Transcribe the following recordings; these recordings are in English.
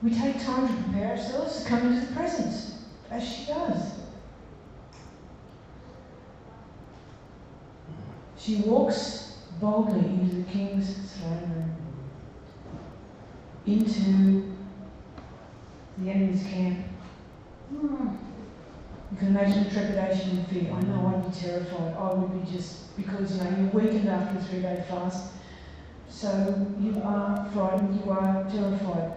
We take time to prepare ourselves to come into the presence, as she does. She walks boldly into the king's throne room, into the enemy's camp. You can imagine the trepidation and fear. I know I'd be terrified. I would be just, because you're weakened after a 3-day fast. So you are frightened, you are terrified.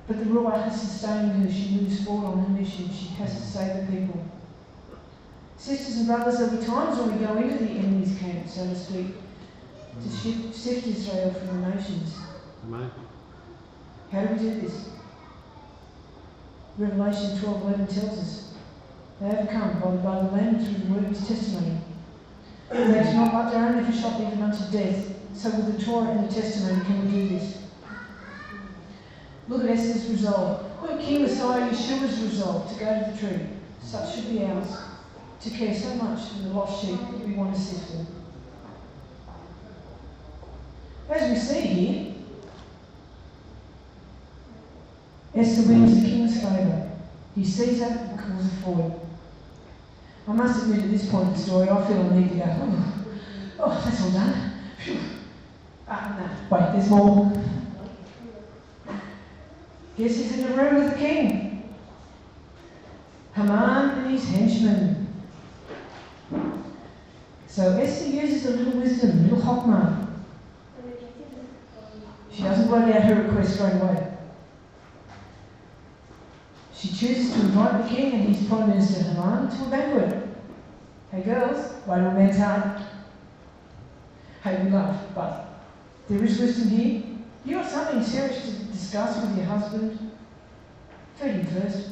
But the Ruach has sustained her. She moves forward on her mission. She has to save the people. Sisters and brothers, there'll be times when we go into the enemy's camp, so to speak, to sift Israel from the nations. Amen. How do we do this? Revelation 12:11 tells us they overcome by the blood of the Lamb through the word of his testimony. And they do not love their own life shop even unto death. So with the Torah and the testimony can we do this? Look at Esther's resolve. Look at King Messiah Yeshua's resolve to go to the tree. Such should be ours, to care so much for the lost sheep that we want to sift them. As we see here, Esther wins the king's favour. He sees her and calls her forward. I must admit at this point in the story, I feel I need to go, oh, that's all done. Phew. No, wait, there's more. Guess he's in the room with the king. Haman and his henchmen. So Esther uses a little wisdom, a little chokmah. She doesn't blurt out her request straight away. She chooses to invite the king and his Prime Minister Haman to a banquet. Hey girls, wait till a man's heart. Hey, we laugh, but there is wisdom here. You got something serious to discuss with your husband? Feed him first.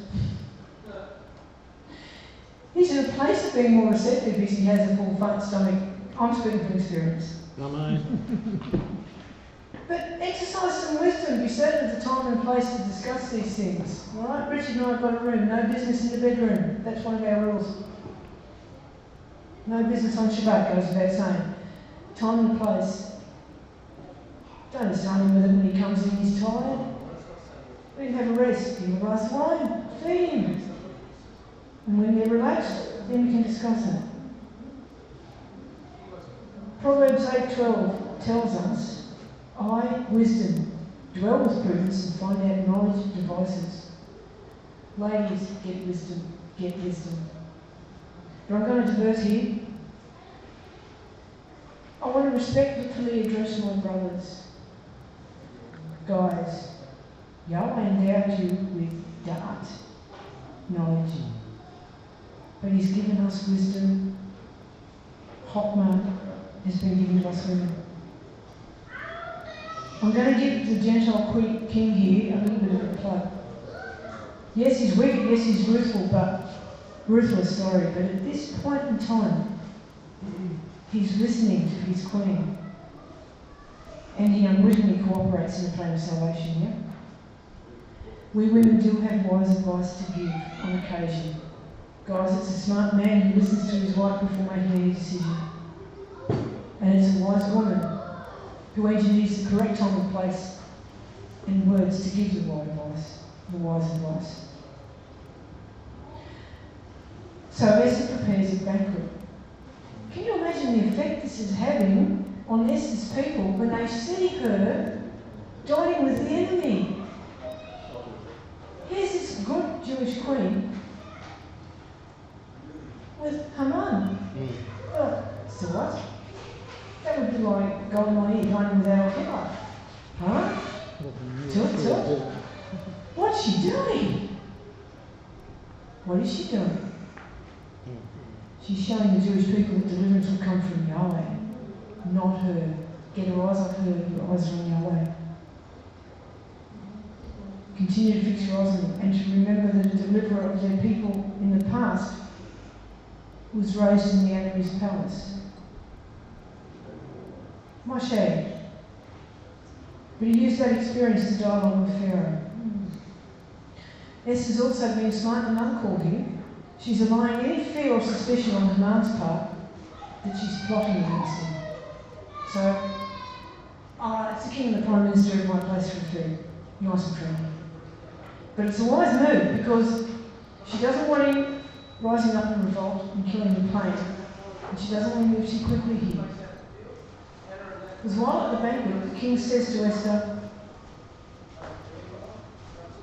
He's in a place of being more receptive because he has a full stomach. I'm speaking from experience. But exercise some wisdom. Be certain of the time and place to discuss these things. Alright? Richard and I have got a room. No business in the bedroom. That's one of our rules. No business on Shabbat, goes without saying. Time and place. Don't assign him with it when he comes in, he's tired. Let him have a rest. Give him a glass of wine. Feed him. And when they're relaxed, then we can discuss it. Proverbs 8:12 tells us, I, wisdom, dwell with prudence and find out knowledge and devices. Ladies, get wisdom, get wisdom. But I'm going to divert here. I want to respectfully address my brothers. Guys, Yahweh endowed you with da'at, knowledge. But he's given us wisdom. Chokmah has been given to us women. I'm going to give the Gentile king here a little bit of a plug. Yes, he's wicked, yes, he's ruthless, but at this point in time, he's listening to his queen. And he unwittingly cooperates in the plan of salvation, yeah? We women do have wise advice to give on occasion. Guys, it's a smart man who listens to his wife before making any decision. And it's a wise woman who engineers the correct time and place and words to give the wise advice. So Esther prepares a banquet. Can you imagine the effect this is having on Esther's people when they see her dining with the enemy? Here's this good Jewish queen with Haman. So what? That would be like going my ear dining with our Hitler. Huh? Tilt. What's she doing? What is she doing? She's showing the Jewish people that deliverance will come from Yahweh, not her. Get her eyes off her, your eyes are on Yahweh. Continue to fix your eyes on him and to remember that the deliverer of their people in the past was raised in the enemy's palace. Moshe. But he used that experience to dialogue with Pharaoh. Esther's also been smart in another call here. She's allaying any fear or suspicion on Haman's part that she's plotting against him. So, it's the king and the prime minister of my place for food. nice and friendly. But it's a wise move because she doesn't want him rising up in revolt and killing the plain, and she doesn't want to move too quickly here. Because while at the banquet, the king says to Esther,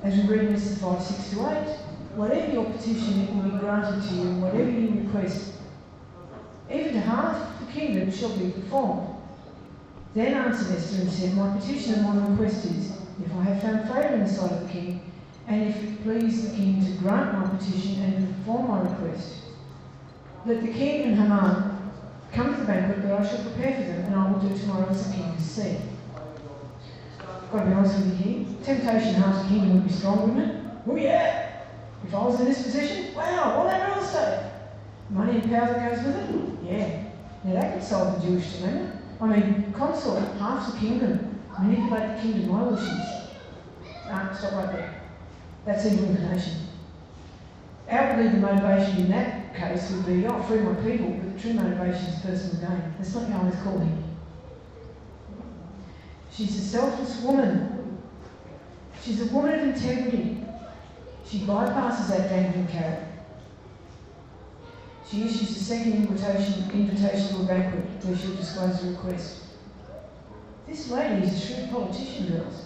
as we read in Esther 5, 6 to 8, whatever your petition, it will be granted to you, and whatever you request, even to half the kingdom, shall be performed. Then answered Esther and said, my petition and my request is, if I have found favour in the sight of the king, and if it please the king to grant my petition and to perform my request, let the king and Haman come to the banquet that I shall prepare for them, and I will do tomorrow as the king has said. I've got to be honest with you here. Temptation half the kingdom would be strong, wouldn't it? Oh yeah! If I was in this position, wow, all that real estate. Money and power that goes with it? Yeah. Now that could solve the Jewish dilemma. I mean, consort, half the kingdom, manipulate the king to my wishes. Stop right there. That's evil inclination. Outwardly, the motivation in that case would be, oh, free my people, but the true motivation is personal gain. That's not Yahweh's calling. She's a selfless woman. She's a woman of integrity. She bypasses that dangling carrot. She issues a second invitation to a banquet where she'll disclose a request. This lady is a shrewd politician, girls.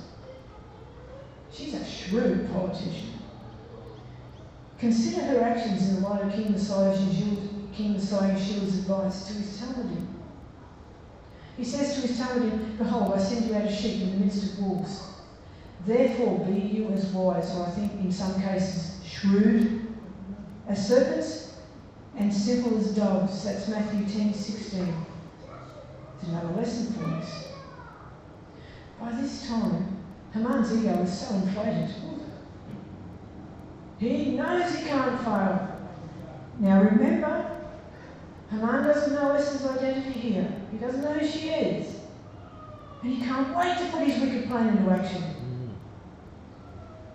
She's a shrewd politician. Consider her actions in the light of King Messiah Yeshua's advice to his Talmudim. He says to his Talmudim, behold, I send you out as sheep in the midst of wolves. Therefore be you as wise, or I think in some cases shrewd, as serpents, and simple as doves. That's Matthew 10:16. It's another lesson for us. By this time, Haman's ego is so inflated. He knows he can't fail. Now remember, Haman doesn't know Esther's identity here. He doesn't know who she is. And he can't wait to put his wicked plan into action.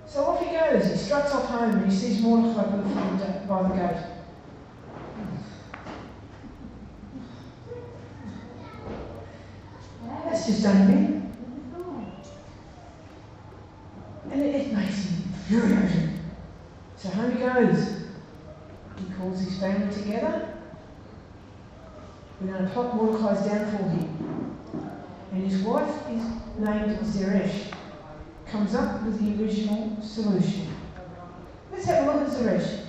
So off he goes. He struts off home and he sees Mordecai by the gate. That's just done him. And it makes him infuriated. So home he goes. He calls his family together. We're going to plot Mordecai's downfall here. And his wife is named Zeresh. Comes up with the original solution. Let's have a look at Zeresh.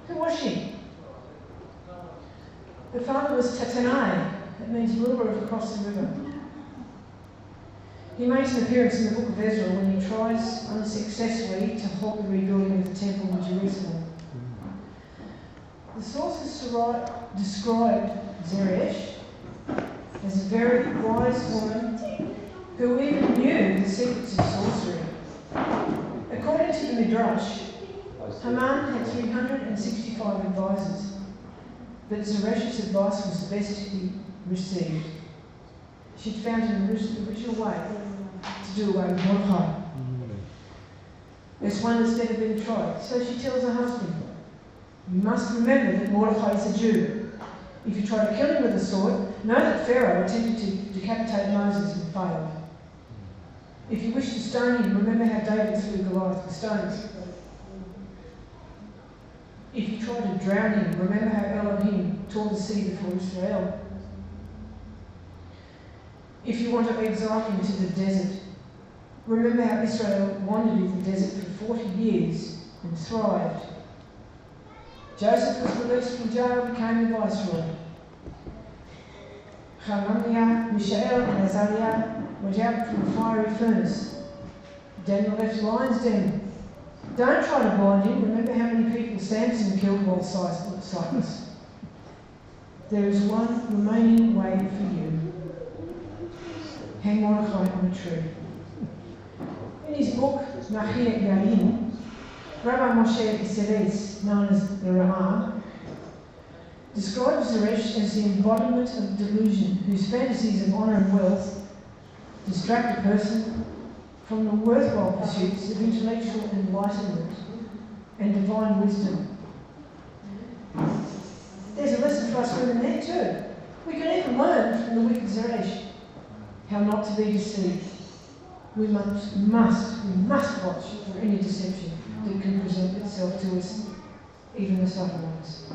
Who was she? Her father was Tatanai. That means ruler of across the river. He makes an appearance in the book of Ezra when he tries unsuccessfully to halt the rebuilding of the temple in Jerusalem. The sources describe Zeresh as a very wise woman who even knew the secrets of sorcery. According to the Midrash, Haman had 365 advisors, but Zeresh's advice was the best he received. She'd found an original way to do away with Mordecai. There's one that's never been tried. So she tells her husband, you must remember that Mordecai is a Jew. If you try to kill him with a sword, know that Pharaoh attempted to decapitate Moses and failed. If you wish to stone him, remember how David slew Goliath with stones. If you try to drown him, remember how Elohim tore the sea before Israel. If you want to exile him to the desert, remember how Israel wandered in the desert for 40 years and thrived. Joseph was released from jail and became the viceroy. Hananiah, Mishael, and Azariah went out from the fiery furnace. Daniel left the lion's den. Don't try to blind him. Remember how many people Samson killed while Cyprus. There is one remaining way for you. Hang Mordecai on a tree. In his book, Machir Yain, Rabbi Moshe Iseles, known as the Ramah, describes Zeresh as the embodiment of delusion, whose fantasies of honour and wealth distract a person from the worthwhile pursuits of intellectual enlightenment and divine wisdom. There's a lesson for us women there too. We can even learn from the wicked Zeresh how not to be deceived. We must watch for any deception that can present itself to us, even the subtle ones.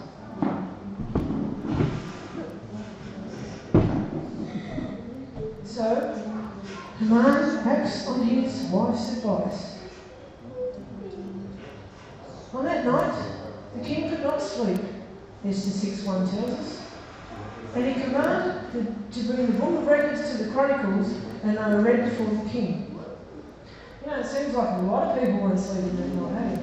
So, Haman acts on his wife's advice. On that night, the king could not sleep, Esther 6:1 tells us, and he commanded to bring the book of records to the chronicles, and they were read before the king. You know, it seems like a lot of people weren't sleeping that night, eh?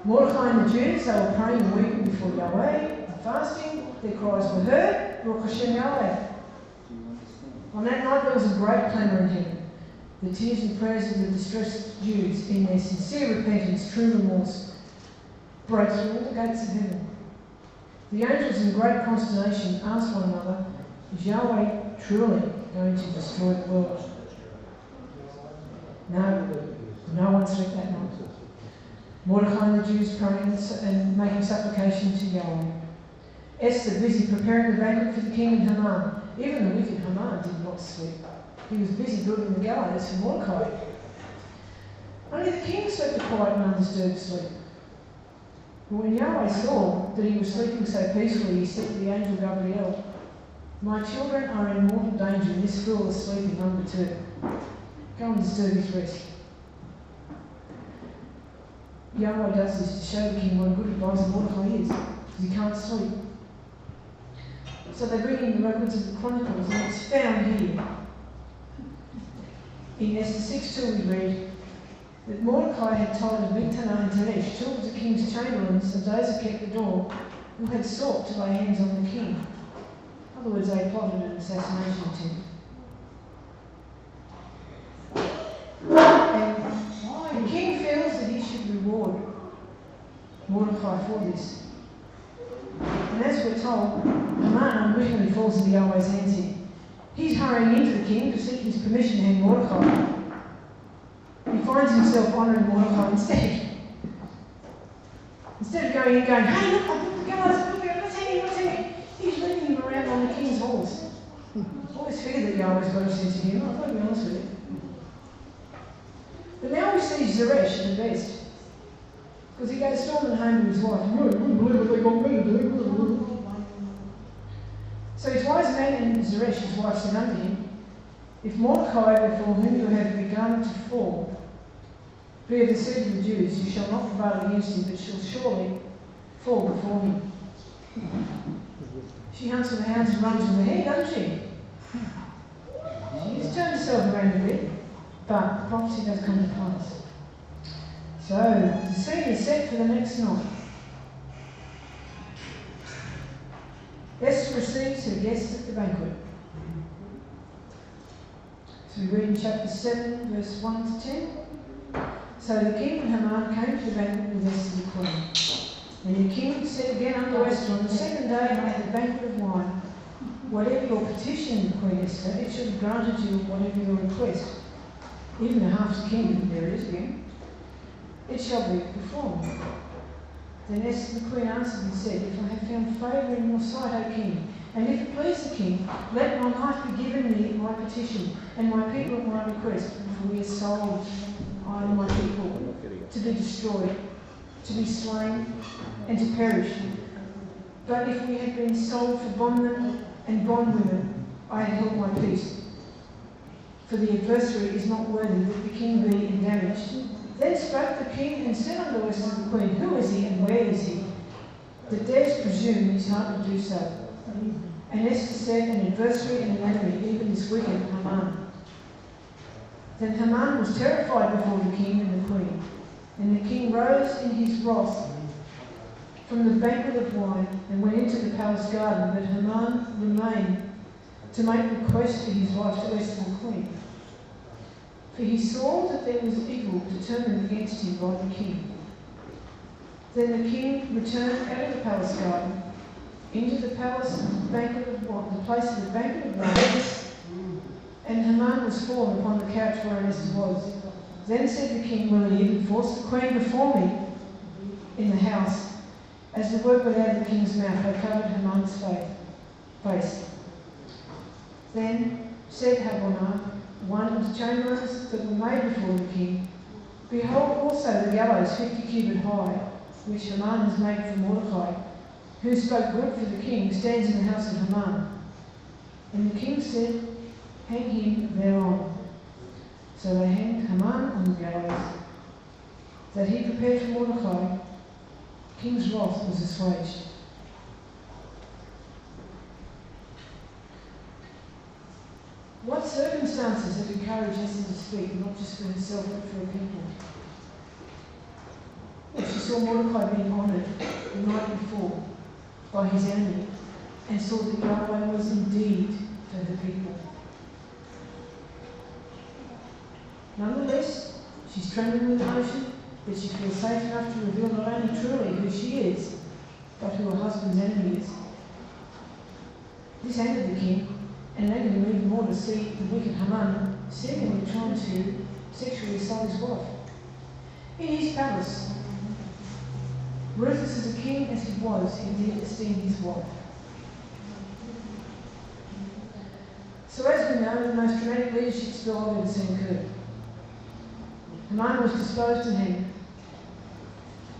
Mordecai and the Jews, they were praying and weeping before Yahweh, and fasting. Their cries were heard, Baruch Hashem Yahweh. On that night there was a great clamour in heaven. The tears and prayers of the distressed Jews in their sincere repentance, true remorse, broke through all the gates of heaven. The angels in great consternation asked one another, is Yahweh truly going to destroy the world? No one slept that night. Mordecai and the Jews praying and making supplication to Yahweh. Esther busy preparing the banquet for the king and Haman. Even the wicked Haman did not sleep. He was busy building the gallows for Mordecai. Only the king slept a quiet and undisturbed sleep. But when Yahweh saw that he was sleeping so peacefully, he said to the angel Gabriel, my children are in mortal danger, and this fool is sleeping unperturbed. Go and disturb his rest. Yahweh does this to show the king what a good advisor Mordecai is, because he can't sleep. So they bring in the records of the Chronicles, and it's found here. In Esther 6:2 we read that Mordecai had told of Bigtana and Teresh, two of the king's chamberlains, and those who kept the door, who had sought to lay hands on the king. In other words, they plotted an assassination attempt. And the king feels that he should reward Mordecai for this. And as we're told, Haman unwittingly falls into Yahweh's hands here. He's hurrying into the king to seek his permission to hang Mordecai. He finds himself honouring Mordecai instead. Instead of going and going, hey, look, I put the gallows, let's hang him. He's leading him around on the king's horse. I always figured that Yahweh's got a sense of humour, I've got to be honest with you. But now we see Zeresh at the best. Because he goes storming home to his wife. I wouldn't believe what they got me to do. So his wise man and Zeresh, his wife, said unto him, if Mordecai, before whom you have begun to fall, be of the seed of the Jews, you shall not prevail against him, but shall surely fall before him. She hunts for the hounds and runs from the hair, doesn't she? She has turned herself around a bit, but the prophecy does come to pass. So, the scene is set for the next night. Esther receives her guests at the banquet. So we read in chapter 7, verse 1 to 10. So the king and Haman came to the banquet with Esther the queen. And the king said again unto Esther, on the second day at the banquet of wine, whatever your petition, Queen Esther, it shall be granted you whatever your request. Even the half the kingdom, there it is again. It shall be performed. Then Esther the queen answered and said, if I have found favour in your sight, O king, and if it please the king, let my life be given me at my petition, and my people at my request, for we are sold, I and my people, to be destroyed, to be slain, and to perish. But if we had been sold for bondmen and bondwomen, I had held my peace. For the adversary is not worthy that the king be endamaged. Then spoke the king and said unto Esther the queen, who is he and where is he, that dares presume in his heart to do so? And Esther said, an adversary and an enemy, even this wicked Haman. Then Haman was terrified before the king and the queen. And the king rose in his wrath from the banquet of wine and went into the palace garden, but Haman remained to make request for his wife to Esther the queen. For he saw that there was evil determined against him by the king. Then the king returned out of the palace garden into the palace banquet of wine, the place of the banquet of wine, and Haman was fallen upon the couch wherein Esther was. Then said the king, will he even force the queen before me in the house? As the word went out of the king's mouth, they covered Haman's face. Then said Habonah, one of the chamberlains that were made before the king. Behold also the gallows 50 cubit high, which Haman has made for Mordecai, who spoke good for the king, stands in the house of Haman. And the king said, hang him thereon. So they hanged Haman on the gallows, that he prepared for Mordecai. The king's wrath was assuaged. What circumstances have encouraged Esther to speak, not just for herself but for her people? Well, she saw Mordecai being honoured the night before by his enemy and saw that Yahweh was indeed for her people. Nonetheless, she's trembling with emotion, but she feels safe enough to reveal not only truly who she is, but who her husband's enemy is. This angered the king, and angered him even more to see the wicked Haman secretly trying to sexually assault his wife. In his palace, ruthless as a king as he was, he did esteem his wife. So as we know, the most dramatic leadership spill I've ever seen occurred. Haman was disposed and hanged.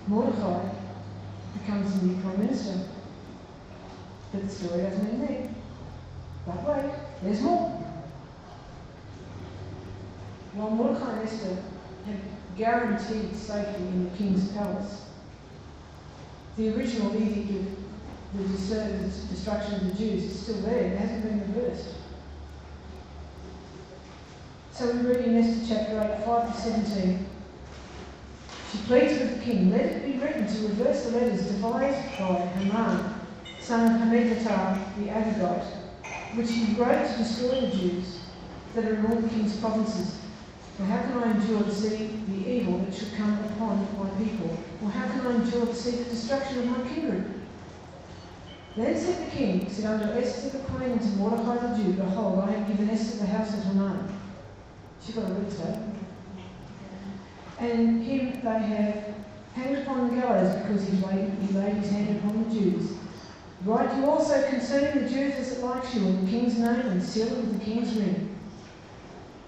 Mordecai becomes the new prime minister. But the story doesn't end there. But wait, there's more. While Mordecai and Esther had guaranteed safety in the king's palace, the original edict of the destruction of the Jews is still there. It hasn't been reversed. So we read in Esther chapter 8, 5-17. She pleads with the king, let it be written to reverse the letters devised by Haman, son of Hammedatha the Agagite, which he wrote to destroy the Jews that are in all the king's provinces. For how can I endure to see the evil that should come upon my people? Or how can I endure to see the destruction of my kindred? Then said the king, said unto Esther the queen and to Mordecai the Jew, behold, I have given Esther the house of Haman. She got a real estate. And him they have hanged upon the gallows because he laid his hand upon the Jews. Write you also concerning the Jews as it likes you in the king's name and seal it with the king's ring.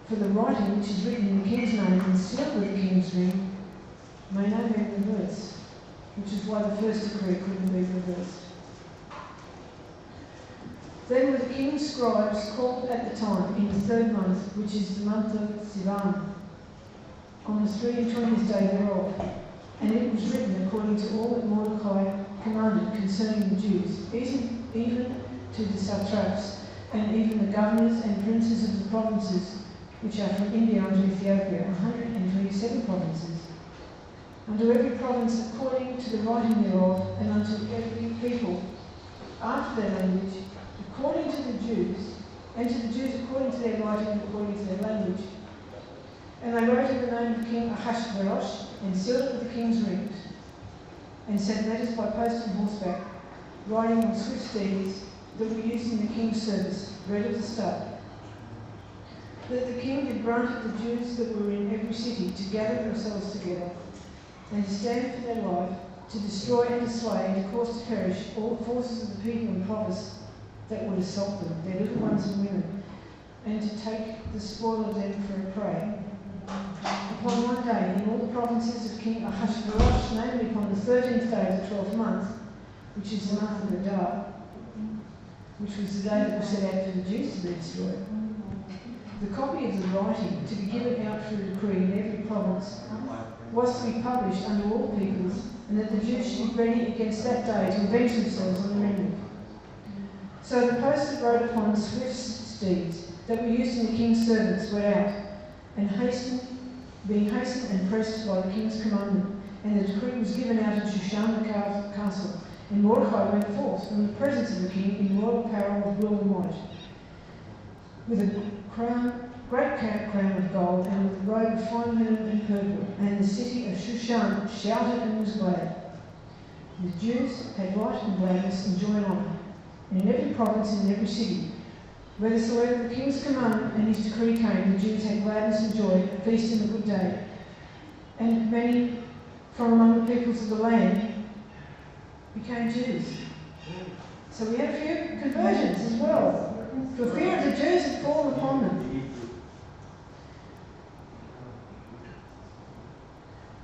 For the writing which is written in the king's name and sealed with the king's ring may no man reverse, which is why the first decree couldn't be reversed. Then were the king's scribes called at the time in the 3rd month, which is the month of Sivan, on the 23rd day thereof. And it was written according to all that Mordecai commanded concerning the Jews, even to the satraps, and even the governors and princes of the provinces, which are from India unto Ethiopia, 127 provinces. Unto every province according to the writing thereof, and unto every people after their language, according to the Jews, and to the Jews according to their writing and according to their language. And they wrote in the name of King Ahasuerus, and sealed it with the king's rings, and sent letters by post and horseback, riding on swift steeds that were used in the king's service, ready to start. That the king had granted the Jews that were in every city to gather themselves together, and to stand for their life, to destroy and to slay, and to cause to perish all the forces of the people and prophets that would assault them, their little ones and women, and to take the spoil of them for a prey. Upon one day, in all the provinces of King Ahasuerus, namely upon the 13th day of the 12th month, which is the month of Adar, which was the day that was set out for the Jews to be destroyed, the copy of the writing to be given out through decree in every province was to be published unto all peoples, and that the Jews should be ready against that day to avenge themselves on their enemy. So the posts that rode upon swift steeds that were used in the king's servants went out, and being hastened and pressed by the king's commandment, and the decree was given out in Shushan the castle. And Mordecai went forth from the presence of the king in royal apparel of blue and white, with a great crown of gold, and with a robe of fine linen and purple. And the city of Shushan shouted and was glad. The Jews had light and gladness and joy and honour, and in every province and in every city, whithersoever the king's commandment and his decree came, the Jews had gladness and joy, a feast and a good day. And many from among the peoples of the land became Jews. So we had a few conversions as well. For fear of the Jews had fallen upon them.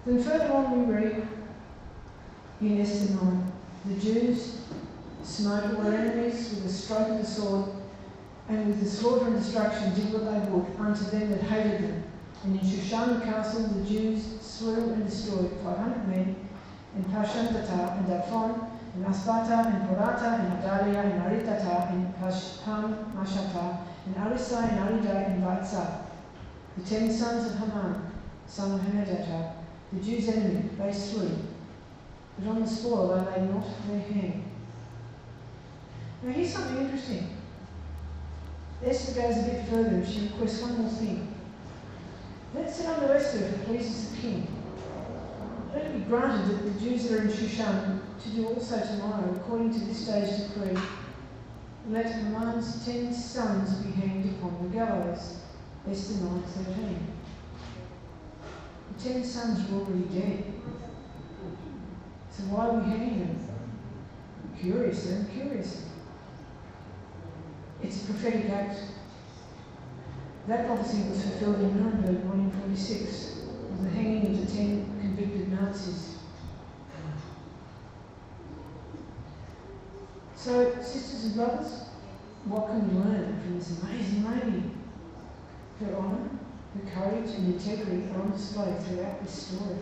Then further on we read in Esther 9, the Jews smote all their enemies with the stroke of the sword, and with the slaughter and destruction did what they would unto them that hated them. And in Shushan the castle the Jews slew and destroyed 500 men, in Pashamtata and Daphon, and Aspata and Porata and Adalia and Aritata and Pashpam Mashata and Arisai and Aridai and Vaitza, the 10 sons of Haman, son of Hamedata, the Jews' enemy, they slew. But on the spoil they laid not their hand. Now here's something interesting. Esther goes a bit further and she requests one more thing. Let it sit unto Esther if it pleases the king. Let it be granted that the Jews that are in Shushan to do also tomorrow, according to this day's decree. Let Haman's 10 sons be hanged upon the gallows. Esther 9:13. The 10 sons were already dead. So why are we hanging them? Curious then, curious. It's a prophetic act. That prophecy was fulfilled in Nuremberg 1946 with the hanging of the 10 convicted Nazis. So, sisters and brothers, what can we learn from this amazing lady? Her honour, her courage and integrity are on display throughout this story.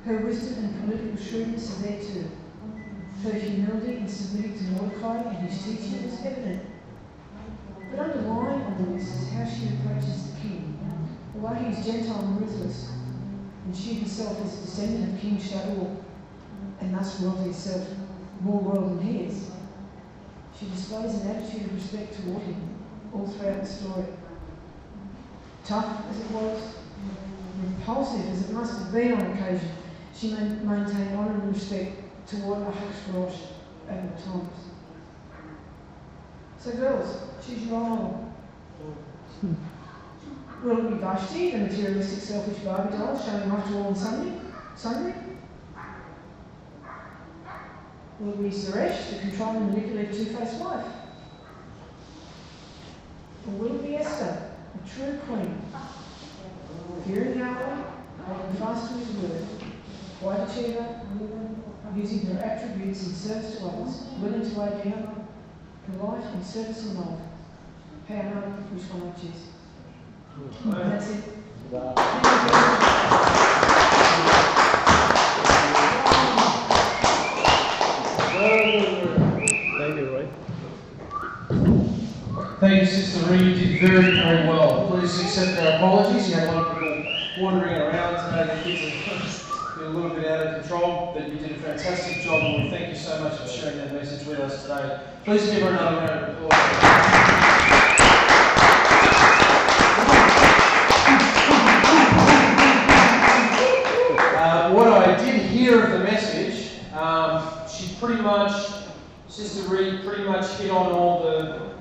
Her wisdom and political shrewdness are there too. Her humility in submitting to Mordecai and his teaching is evident. But underlying all this is how she approaches the king. Although he is Gentile and ruthless, and she herself is a descendant of King Shaul, and thus royalty itself more royal than he is, she displays an attitude of respect toward him all throughout the story. Tough as it was, repulsive as it must have been on occasion, she maintained honour and respect toward Ahasuerus at all times. So girls, choose your role model. Will it be Vashti, the materialistic, selfish Barbie doll, showing off to all on Sunday? Will it be Zeresh, the controlling, manipulative, two-faced wife? Or will it be Esther, a true queen, fearing Yahweh, holding fast to his word, quiet achiever, using her attributes in service to others, willing to lay down her life in service and love? How hard, which one I choose? And that's it. Thank you, Roy. Thank you, Sister Ree. You did very, very well. Please accept our apologies. You had a lot of people wandering around today. The kids are a little bit out of control, but you did a fantastic job, and we thank you so much for sharing that message with us today. Please give her another round of applause. What I did hear of the message, she pretty much, Sister Reed pretty much hit on all the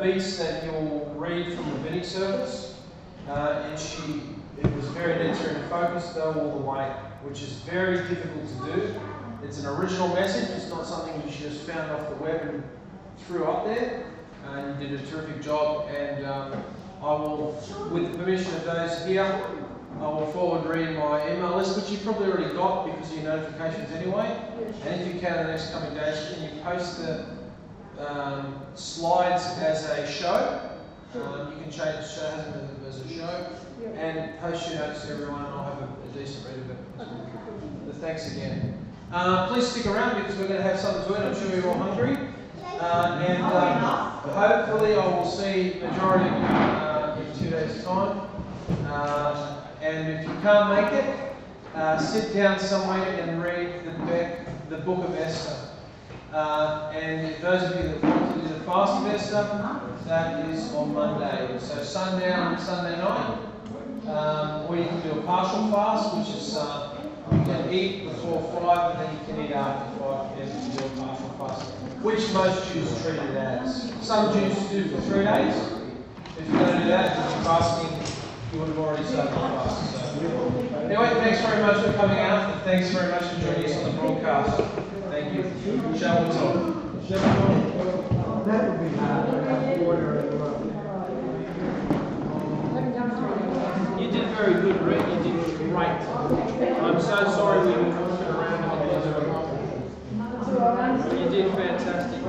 beats that you'll read from the rabbinic service, and it was very neat to focus though all the way, which is very difficult to do. It's an original message, it's not something you just found off the web and threw up there. You did a terrific job, and I will, with the permission of those here, I will forward reading my email list, which you probably already got because of your notifications anyway. And if you can in the next coming days, can you post the slides as a show? You can change them as a show and post your notes to everyone, and I'll have a decent read of it. But thanks again. Please stick around because we're going to have something to eat. I'm sure you're all hungry. And hopefully I will see majority of you in 2 days' time. And if you can't make it, sit down somewhere and read the book of Esther. And those of you that want to do the fast of Esther, that is on Monday. So sundown and Sunday night. Or you can do a partial fast, which is you can eat before 5 and then you can eat after 5 and you can do a partial fast. Which most Jews treat it as. Some Jews do for 3 days. If you're going to do that, if you're fasting, you would have already started the fast. So. Anyway, thanks very much for coming out, and thanks very much for joining us on the broadcast. Thank you. Shall we talk? That would be order. You did very good, Rick. You did right. great. I'm so sorry we were walking around and it wasn't. You did fantastic.